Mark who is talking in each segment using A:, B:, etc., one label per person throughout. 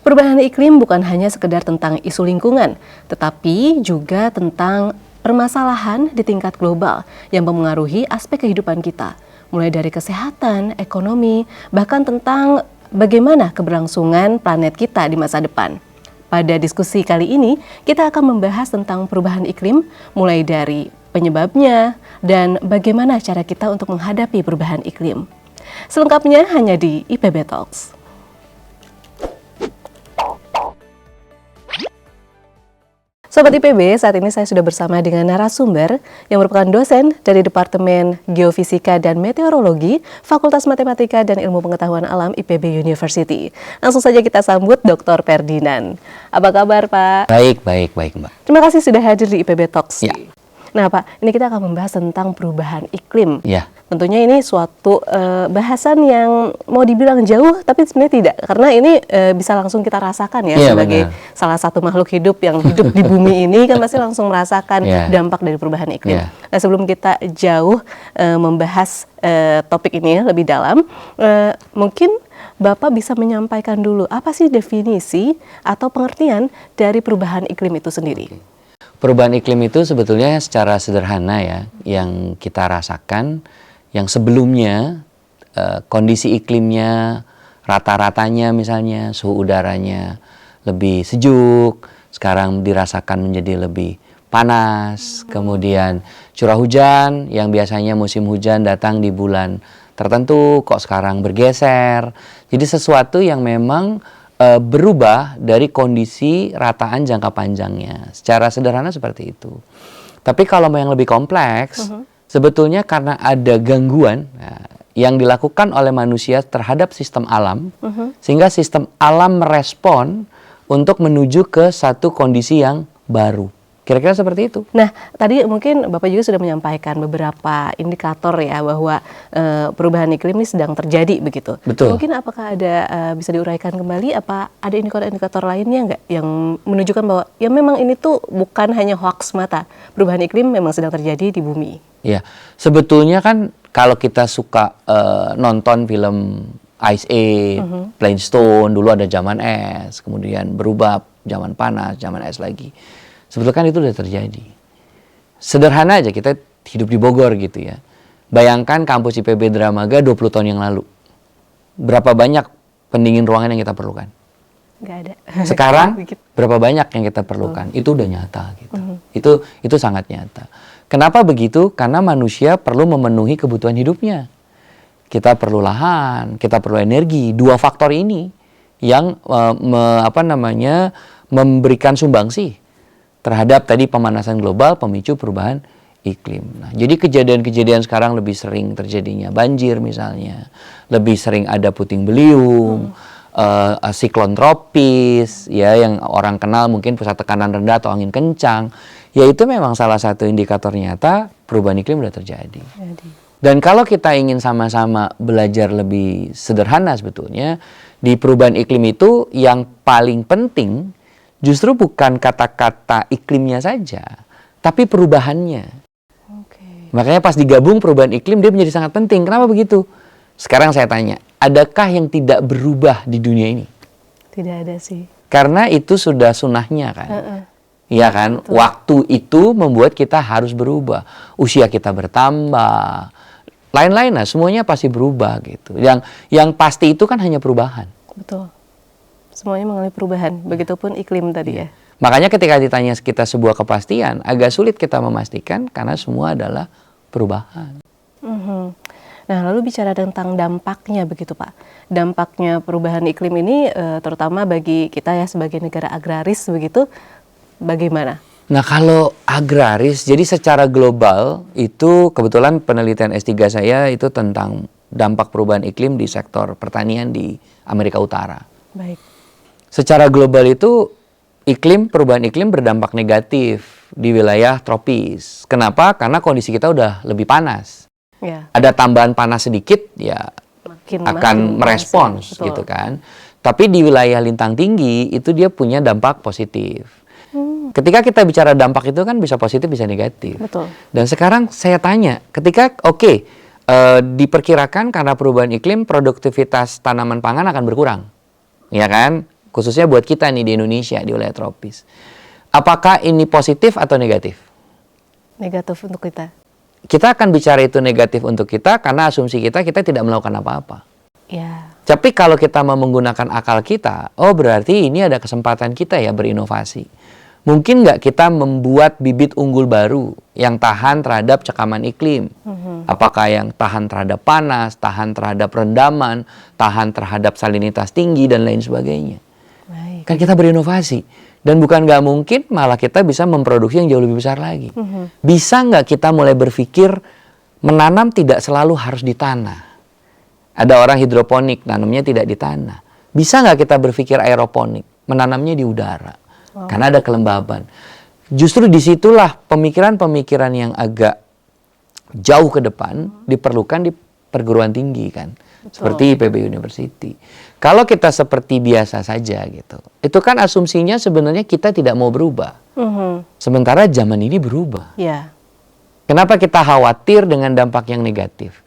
A: Perubahan iklim bukan hanya sekedar tentang isu lingkungan, tetapi juga tentang permasalahan di tingkat global yang memengaruhi aspek kehidupan kita, mulai dari kesehatan, ekonomi, bahkan tentang bagaimana keberlangsungan planet kita di masa depan. Pada diskusi kali ini, kita akan membahas tentang perubahan iklim, mulai dari penyebabnya dan bagaimana cara kita untuk menghadapi perubahan iklim. Selengkapnya hanya di IPB Talks. Sobat IPB, saat ini saya sudah bersama dengan narasumber yang merupakan dosen dari Departemen Geofisika dan Meteorologi, Fakultas Matematika dan Ilmu Pengetahuan Alam IPB University. Langsung saja kita sambut Dr. Ferdinand. Apa kabar, Pak?
B: Baik, Mbak.
A: Terima kasih sudah hadir di IPB Talks.
B: Ya.
A: Nah, Pak, ini kita akan membahas tentang perubahan iklim.
B: Ya.
A: Tentunya ini suatu bahasan yang mau dibilang jauh, tapi sebenarnya tidak. Karena ini bisa langsung kita rasakan ya, sebagai salah satu makhluk hidup yang hidup di bumi ini, kan pasti langsung merasakan dampak dari perubahan iklim. Nah, sebelum kita jauh membahas topik ini lebih dalam, mungkin Bapak bisa menyampaikan dulu apa sih definisi atau pengertian dari perubahan iklim itu sendiri?
B: Perubahan iklim itu sebetulnya secara sederhana ya, yang kita rasakan, yang sebelumnya kondisi iklimnya, rata-ratanya misalnya suhu udaranya lebih sejuk, sekarang dirasakan menjadi lebih panas. Kemudian curah hujan yang biasanya musim hujan datang di bulan tertentu, kok sekarang bergeser. Jadi sesuatu yang memang berubah dari kondisi rataan jangka panjangnya. Secara sederhana seperti itu. Tapi kalau yang lebih kompleks, sebetulnya karena ada gangguan yang dilakukan oleh manusia terhadap sistem alam, sehingga sistem alam merespon untuk menuju ke satu kondisi yang baru. Kira-kira seperti itu.
A: Nah, tadi mungkin Bapak juga sudah menyampaikan beberapa indikator ya bahwa perubahan iklim ini sedang terjadi begitu.
B: Betul.
A: Mungkin apakah ada bisa diuraikan kembali, apa ada indikator-indikator lainnya nggak yang menunjukkan bahwa ya memang ini tuh bukan hanya hoax semata, perubahan iklim memang sedang terjadi di bumi.
B: Ya, sebetulnya kan kalau kita suka nonton film Ice Age, Flintstone, dulu ada zaman es, kemudian berubah zaman panas, zaman es lagi. Sebetulnya kan itu sudah terjadi. Sederhana aja, kita hidup di Bogor gitu ya. Bayangkan kampus IPB Dramaga 20 tahun yang lalu. Berapa banyak pendingin ruangan yang kita perlukan?
A: Nggak ada.
B: Sekarang berapa banyak yang kita perlukan? Itu udah nyata gitu. Itu sangat nyata. Kenapa begitu? Karena manusia perlu memenuhi kebutuhan hidupnya. Kita perlu lahan, kita perlu energi. Dua faktor ini yang memberikan sumbangsi terhadap tadi pemanasan global, pemicu perubahan iklim. Nah, jadi kejadian-kejadian sekarang lebih sering terjadinya banjir misalnya, lebih sering ada puting beliung, siklon tropis, ya yang orang kenal mungkin pusat tekanan rendah atau angin kencang. Ya itu memang salah satu indikator nyata perubahan iklim sudah terjadi. Dan kalau kita ingin sama-sama belajar lebih sederhana sebetulnya, di perubahan iklim itu yang paling penting justru bukan kata-kata iklimnya saja, tapi perubahannya. Makanya pas digabung perubahan iklim dia menjadi sangat penting. Kenapa begitu? Sekarang saya tanya, adakah yang tidak berubah di dunia ini?
A: Tidak ada sih.
B: Karena itu sudah sunahnya kan. Iya kan? Betul. Waktu itu membuat kita harus berubah. Usia kita bertambah. Lain-lain lah, semuanya pasti berubah gitu. Yang pasti itu kan hanya perubahan.
A: Betul. Semuanya mengalami perubahan, begitupun iklim tadi ya.
B: Makanya ketika ditanya kita sebuah kepastian, agak sulit kita memastikan karena semua adalah perubahan.
A: Nah, lalu bicara tentang dampaknya begitu Pak. Dampaknya perubahan iklim ini terutama bagi kita ya sebagai negara agraris begitu, bagaimana?
B: Nah, kalau agraris, jadi secara global itu kebetulan penelitian S3 saya itu tentang dampak perubahan iklim di sektor pertanian di Amerika Utara. Baik. Secara global itu perubahan iklim berdampak negatif di wilayah tropis. Kenapa? Karena kondisi kita udah lebih panas. Ya. Ada tambahan panas sedikit, ya akan merespons gitu kan. Tapi di wilayah lintang tinggi itu dia punya dampak positif. Ketika kita bicara dampak itu kan bisa positif, bisa negatif. Betul. Dan sekarang saya tanya, ketika diperkirakan karena perubahan iklim produktivitas tanaman pangan akan berkurang, ya kan? khususnya buat kita nih di Indonesia, di wilayah tropis. Apakah ini positif atau negatif?
A: Negatif untuk kita.
B: Kita akan bicara itu negatif untuk kita karena asumsi kita tidak melakukan apa-apa.
A: Ya.
B: Tapi kalau kita mau menggunakan akal kita, oh berarti ini ada kesempatan kita ya berinovasi. Mungkin nggak kita membuat bibit unggul baru yang tahan terhadap cekaman iklim? Apakah yang tahan terhadap panas, tahan terhadap rendaman, tahan terhadap salinitas tinggi, dan lain sebagainya.
A: Baik.
B: Kan kita berinovasi. Dan bukan nggak mungkin, malah kita bisa memproduksi yang jauh lebih besar lagi. Bisa nggak kita mulai berpikir menanam tidak selalu harus di tanah? Ada orang hidroponik, nanamnya tidak di tanah. Bisa nggak kita berpikir aeroponik, menanamnya di udara? Karena ada kelembaban. Justru disitulah pemikiran-pemikiran yang agak jauh ke depan diperlukan di perguruan tinggi kan. Seperti IPB University. Kalau kita seperti biasa saja gitu, itu kan asumsinya sebenarnya kita tidak mau berubah. Sementara zaman ini berubah.
A: Ya.
B: Kenapa kita khawatir dengan dampak yang negatif?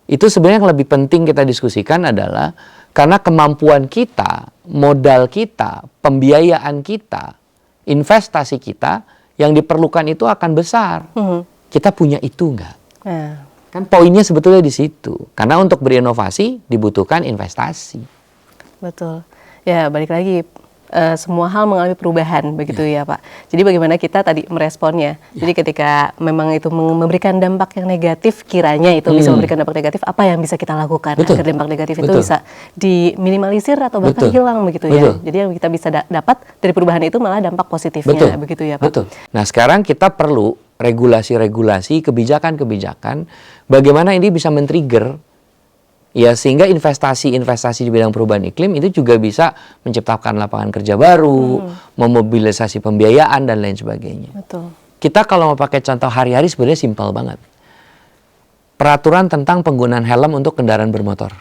B: Itu sebenarnya yang lebih penting kita diskusikan adalah karena kemampuan kita, modal kita, pembiayaan kita, investasi kita yang diperlukan itu akan besar. Kita punya itu enggak?
A: Nah.
B: Kan poinnya sebetulnya di situ. Karena untuk berinovasi dibutuhkan investasi.
A: Betul. Ya, balik lagi. Semua hal mengalami perubahan, begitu ya Pak. Jadi bagaimana kita tadi meresponnya. Jadi ketika memang itu memberikan dampak yang negatif, kiranya itu bisa memberikan dampak negatif, apa yang bisa kita lakukan agar dampak negatif itu bisa diminimalisir atau bahkan hilang, begitu ya. Jadi yang kita bisa dapat dari perubahan itu malah dampak positifnya, begitu ya Pak.
B: Betul. Nah sekarang kita perlu regulasi-regulasi, kebijakan-kebijakan, bagaimana ini bisa men-trigger ya sehingga investasi-investasi di bidang perubahan iklim itu juga bisa menciptakan lapangan kerja baru, memobilisasi pembiayaan dan lain sebagainya.
A: Betul.
B: Kita kalau mau pakai contoh hari-hari sebenarnya simpel banget. Peraturan tentang penggunaan helm untuk kendaraan bermotor.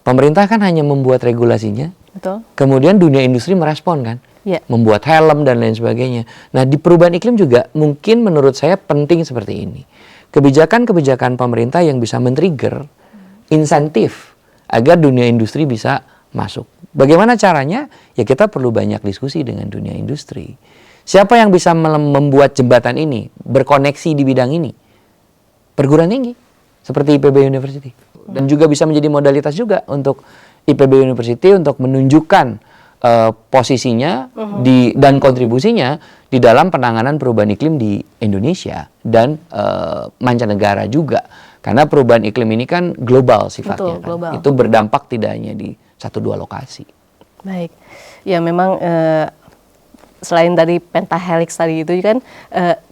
B: Pemerintah kan hanya membuat regulasinya.
A: Betul.
B: Kemudian dunia industri merespon kan.
A: Ya.
B: Membuat helm dan lain sebagainya. Nah di perubahan iklim juga mungkin menurut saya penting seperti ini. Kebijakan-kebijakan pemerintah yang bisa men-trigger insentif agar dunia industri bisa masuk. Bagaimana caranya? Ya kita perlu banyak diskusi dengan dunia industri. Siapa yang bisa membuat jembatan ini, berkoneksi di bidang ini? Perguruan tinggi, seperti IPB University. Dan juga bisa menjadi modalitas juga untuk IPB University untuk menunjukkan posisinya dan kontribusinya di dalam penanganan perubahan iklim di Indonesia dan mancanegara juga. Karena perubahan iklim ini kan global sifatnya.
A: Betul, global.
B: Itu berdampak tidak hanya di 1-2 lokasi.
A: Baik. Ya memang selain tadi pentahelix tadi itu kan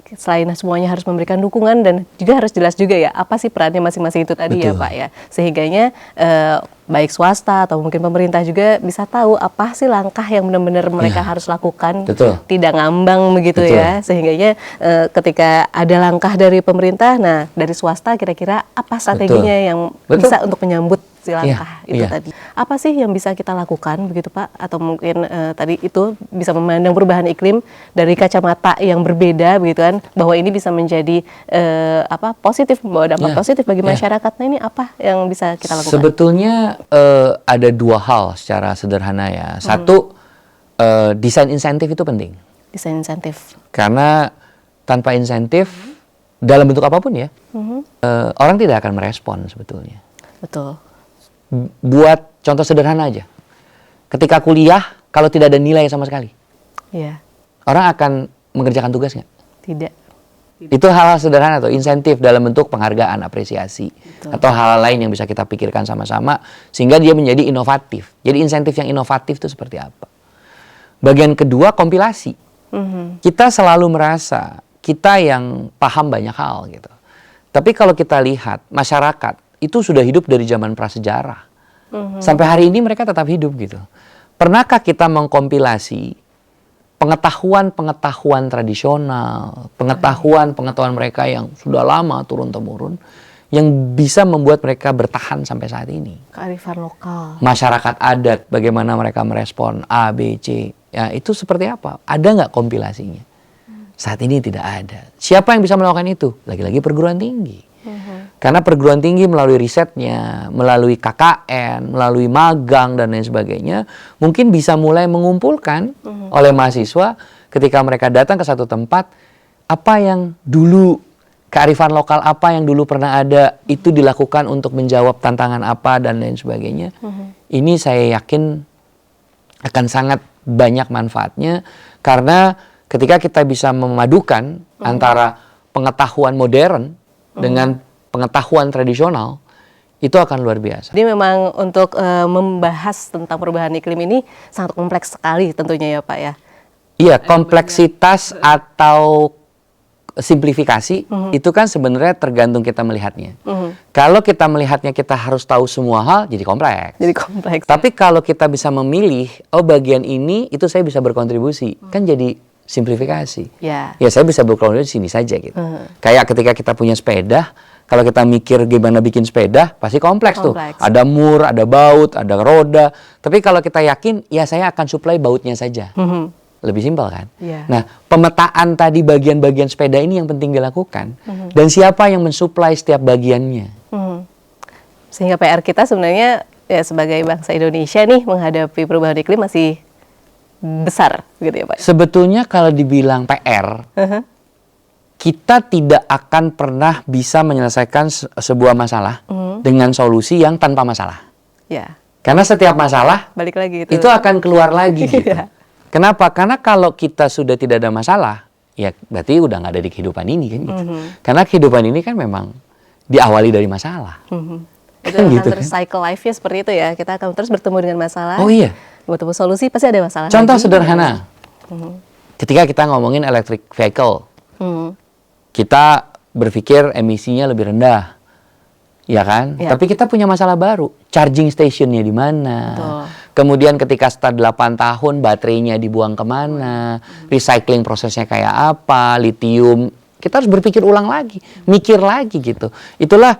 A: selain semuanya harus memberikan dukungan dan juga harus jelas juga ya apa sih perannya masing-masing itu tadi. Betul. Ya Pak ya. Sehingganya baik swasta atau mungkin pemerintah juga bisa tahu apa sih langkah yang benar-benar mereka harus lakukan.
B: Betul.
A: Tidak ngambang begitu. Betul. Ya. Sehingganya ketika ada langkah dari pemerintah, nah dari swasta kira-kira apa strateginya yang bisa untuk menyambut si langkah itu tadi. Apa sih yang bisa kita lakukan begitu Pak? Atau mungkin tadi itu bisa memandang perubahan iklim dari kacamata yang berbeda begitu kan, bahwa ini bisa menjadi positif, membawa dampak positif bagi masyarakat. Nah ini apa yang bisa kita lakukan? Sebetulnya
B: ada 2 hal secara sederhana ya. Satu, desain insentif itu penting.
A: Desain insentif.
B: Karena tanpa insentif dalam bentuk apapun ya, orang tidak akan merespon sebetulnya.
A: Betul.
B: Buat contoh sederhana aja. Ketika kuliah, kalau tidak ada nilai sama sekali, orang akan mengerjakan tugas nggak?
A: Tidak.
B: Itu hal-hal sederhana tuh, insentif dalam bentuk penghargaan, apresiasi. Betul. Atau hal lain yang bisa kita pikirkan sama-sama, sehingga dia menjadi inovatif. Jadi insentif yang inovatif itu seperti apa? Bagian kedua, kompilasi. Kita selalu merasa kita yang paham banyak hal gitu. Tapi kalau kita lihat, masyarakat itu sudah hidup dari zaman prasejarah. Sampai hari ini mereka tetap hidup gitu. Pernahkah kita mengkompilasi pengetahuan-pengetahuan tradisional, pengetahuan mereka yang sudah lama turun-temurun, yang bisa membuat mereka bertahan sampai saat ini?
A: Kearifan lokal.
B: Masyarakat adat, bagaimana mereka merespon A, B, C. Ya, itu seperti apa? Ada nggak kompilasinya? Saat ini tidak ada. Siapa yang bisa melakukan itu? Lagi-lagi perguruan tinggi. Karena perguruan tinggi melalui risetnya, melalui KKN, melalui magang dan lain sebagainya, mungkin bisa mulai mengumpulkan oleh mahasiswa ketika mereka datang ke satu tempat, apa yang dulu, kearifan lokal apa yang dulu pernah ada, itu dilakukan untuk menjawab tantangan apa dan lain sebagainya. Ini saya yakin akan sangat banyak manfaatnya, karena ketika kita bisa memadukan antara pengetahuan modern dengan pengetahuan tradisional, itu akan luar biasa.
A: Jadi memang untuk membahas tentang perubahan iklim ini sangat kompleks sekali tentunya ya Pak ya.
B: Iya, kompleksitas atau simplifikasi itu kan sebenarnya tergantung kita melihatnya. Kalau kita melihatnya kita harus tahu semua hal, jadi kompleks.
A: Jadi kompleks.
B: Tapi kalau kita bisa memilih, oh bagian ini itu saya bisa berkontribusi, kan jadi simplifikasi.
A: Ya.
B: Ya saya bisa berkontribusi sini saja gitu. Kayak ketika kita punya sepeda, kalau kita mikir gimana bikin sepeda, pasti kompleks tuh. Ada mur, ada baut, ada roda. Tapi kalau kita yakin, ya saya akan suplai bautnya saja. Lebih simpel kan?
A: Yeah.
B: Nah, pemetaan tadi bagian-bagian sepeda ini yang penting dilakukan. Dan siapa yang mensuplai setiap bagiannya.
A: Sehingga PR kita sebenarnya ya sebagai bangsa Indonesia nih menghadapi perubahan iklim masih besar gitu ya Pak?
B: Sebetulnya kalau dibilang PR, kita tidak akan pernah bisa menyelesaikan sebuah masalah dengan solusi yang tanpa masalah.
A: Ya.
B: Karena setiap masalah
A: balik lagi
B: itu akan keluar lagi. Gitu. Kenapa? Karena kalau kita sudah tidak ada masalah, ya berarti udah nggak ada di kehidupan ini kan gitu. Karena kehidupan ini kan memang diawali dari masalah.
A: Itu akan gitu, cycle life-nya seperti itu ya. Kita akan terus bertemu dengan masalah.
B: Oh iya.
A: Bertemu solusi pasti ada masalah.
B: Contoh sederhana. Ketika kita ngomongin electric vehicle. Kita berpikir emisinya lebih rendah, ya kan? Ya. Tapi kita punya masalah baru, charging stationnya di mana? Kemudian ketika setelah 8 tahun baterainya dibuang kemana? Recycling prosesnya kayak apa? Lithium, kita harus berpikir ulang lagi, mikir lagi gitu. Itulah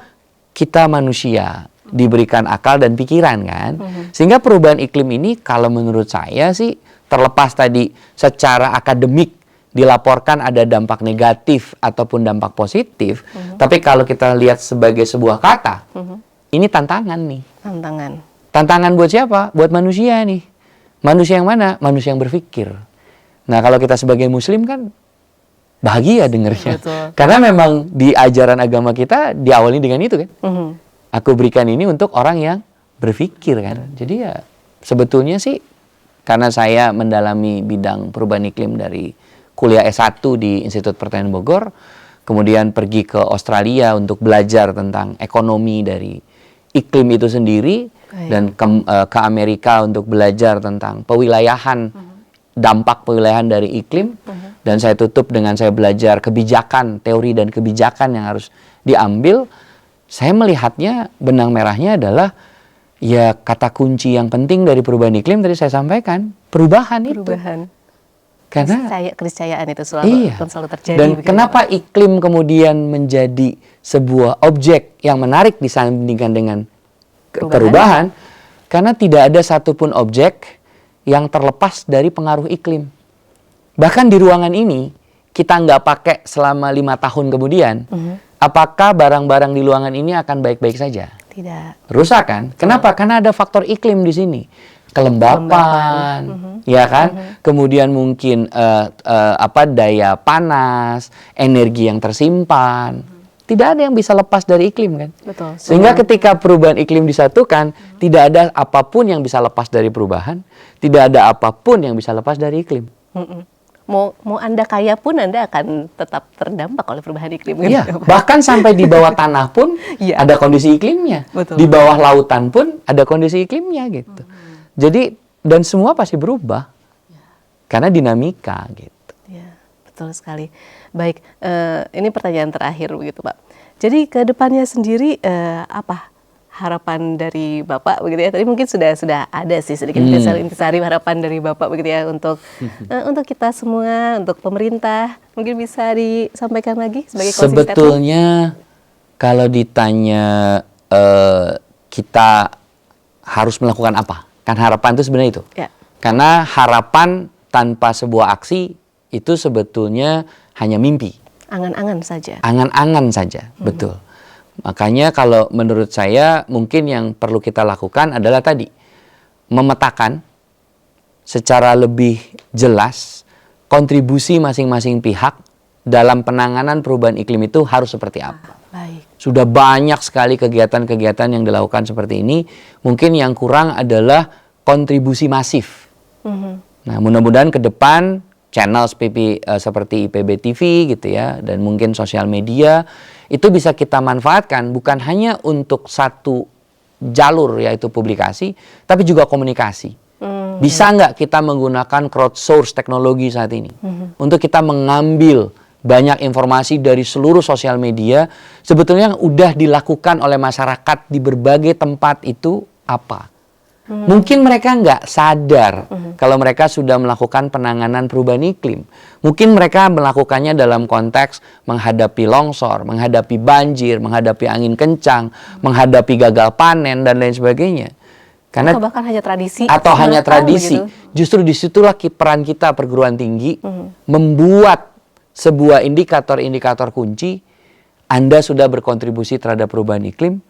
B: kita manusia diberikan akal dan pikiran kan? Sehingga perubahan iklim ini kalau menurut saya sih terlepas tadi secara akademik dilaporkan ada dampak negatif ataupun dampak positif, tapi kalau kita lihat sebagai sebuah kata, ini tantangan nih. Tantangan buat siapa? Buat manusia nih. Manusia yang mana? Manusia yang berpikir. Nah kalau kita sebagai muslim kan bahagia dengernya. Karena memang di ajaran agama kita diawali dengan itu kan. Aku berikan ini untuk orang yang berpikir kan. Jadi ya sebetulnya sih karena saya mendalami bidang perubahan iklim dari kuliah S1 di Institut Pertanian Bogor, kemudian pergi ke Australia untuk belajar tentang ekonomi dari iklim itu sendiri, dan ke Amerika untuk belajar tentang pewilayahan, dampak pewilayahan dari iklim, dan saya tutup dengan saya belajar kebijakan, teori dan kebijakan yang harus diambil. Saya melihatnya benang merahnya adalah ya kata kunci yang penting dari perubahan iklim tadi saya sampaikan, perubahan. Itu. Karena
A: keniscayaan itu selalu terjadi.
B: Dan kenapa iklim kemudian menjadi sebuah objek yang menarik disandingkan dengan perubahan? Karena tidak ada satupun objek yang terlepas dari pengaruh iklim. Bahkan di ruangan ini kita nggak pakai selama 5 tahun kemudian, apakah barang-barang di ruangan ini akan baik-baik saja?
A: Tidak.
B: Rusak kan? Kenapa? Karena ada faktor iklim di sini. Kelembapan, ya kan? Kemudian mungkin daya panas, energi yang tersimpan. Tidak ada yang bisa lepas dari iklim kan?
A: Betul.
B: Sehingga ketika perubahan iklim disatukan, tidak ada apapun yang bisa lepas dari perubahan, tidak ada apapun yang bisa lepas dari iklim.
A: Mau Anda kaya pun Anda akan tetap terdampak oleh perubahan iklim.
B: Iya, bahkan sampai di bawah tanah pun ada kondisi iklimnya.
A: Betul.
B: Di bawah lautan pun ada kondisi iklimnya gitu. Jadi, dan semua pasti berubah. Karena dinamika gitu.
A: Ya, betul sekali. Baik, ini pertanyaan terakhir begitu Pak. Jadi ke depannya sendiri apa harapan dari Bapak begitu ya? Tadi mungkin sudah ada sih sedikit intisari harapan dari Bapak begitu ya untuk kita semua, untuk pemerintah. Mungkin bisa disampaikan lagi sebagai closing statement.
B: Sebetulnya kalau ditanya kita harus melakukan apa? Kan harapan itu sebenarnya itu. Ya. Karena harapan tanpa sebuah aksi itu sebetulnya hanya mimpi.
A: Angan-angan saja.
B: Angan-angan saja, betul. Makanya kalau menurut saya mungkin yang perlu kita lakukan adalah tadi, memetakan secara lebih jelas kontribusi masing-masing pihak dalam penanganan perubahan iklim itu harus seperti apa.
A: Baik.
B: Sudah banyak sekali kegiatan-kegiatan yang dilakukan seperti ini. Mungkin yang kurang adalah kontribusi masif. Nah, mudah-mudahan ke depan channel seperti IPB TV gitu ya, dan mungkin sosial media itu bisa kita manfaatkan bukan hanya untuk satu jalur yaitu publikasi, tapi juga komunikasi. Bisa nggak kita menggunakan crowdsource teknologi saat ini untuk kita mengambil banyak informasi dari seluruh sosial media sebetulnya yang udah dilakukan oleh masyarakat di berbagai tempat itu apa? Mungkin mereka nggak sadar kalau mereka sudah melakukan penanganan perubahan iklim. Mungkin mereka melakukannya dalam konteks menghadapi longsor, menghadapi banjir, menghadapi angin kencang, menghadapi gagal panen, dan lain sebagainya. Karena,
A: atau bahkan hanya tradisi.
B: Atau hanya tradisi.
A: Begitu.
B: Justru disitulah peran kita perguruan tinggi membuat sebuah indikator-indikator kunci. Anda sudah berkontribusi terhadap perubahan iklim,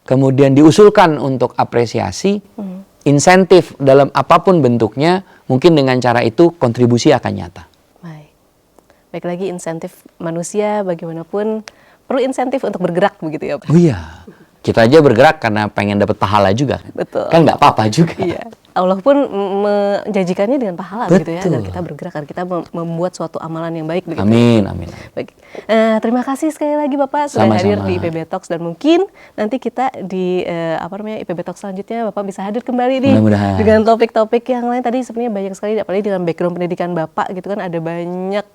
B: kemudian diusulkan untuk apresiasi, insentif dalam apapun bentuknya, mungkin dengan cara itu kontribusi akan nyata.
A: Baik lagi insentif manusia bagaimanapun perlu insentif untuk bergerak begitu ya Pak?
B: Oh iya, kita aja bergerak karena pengen dapat pahala juga.
A: Betul.
B: Kan nggak apa-apa juga.
A: Iya. Allah pun menjanjikannya dengan pahala begitu ya, agar
B: Betul.
A: kita bergerak, agar kita membuat suatu amalan yang baik begitu.
B: Amin, amin.
A: Baik. Terima kasih sekali lagi Bapak sudah
B: Sama-sama.
A: hadir di IPB Talks, dan mungkin nanti kita di IPB Talks selanjutnya Bapak bisa hadir kembali nih
B: Mudah-mudahan.
A: dengan topik-topik yang lain. Tadi sebenarnya banyak sekali, apalagi dengan background pendidikan Bapak gitu kan, ada banyak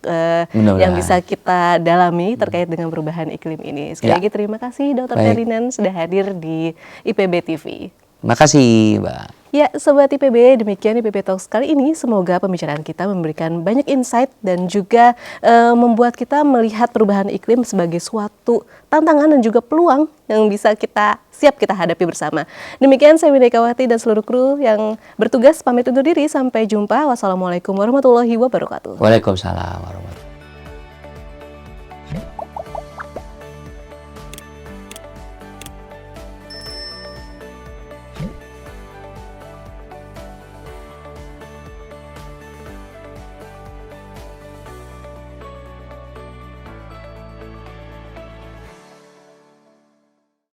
A: yang bisa kita dalami terkait dengan perubahan iklim ini. Sekali lagi terima kasih Dr.
B: Baik.
A: Ferdinand sudah hadir di IPB TV.
B: Makasih, Mbak.
A: Ya, Sobat IPB, demikian IPB Talks kali ini. Semoga pembicaraan kita memberikan banyak insight dan juga membuat kita melihat perubahan iklim sebagai suatu tantangan dan juga peluang yang bisa kita siap kita hadapi bersama. Demikian saya Winda Kawati dan seluruh kru yang bertugas pamit undur diri. Sampai jumpa. Wassalamualaikum warahmatullahi wabarakatuh.
B: Waalaikumsalam warahmatullahi wabarakatuh.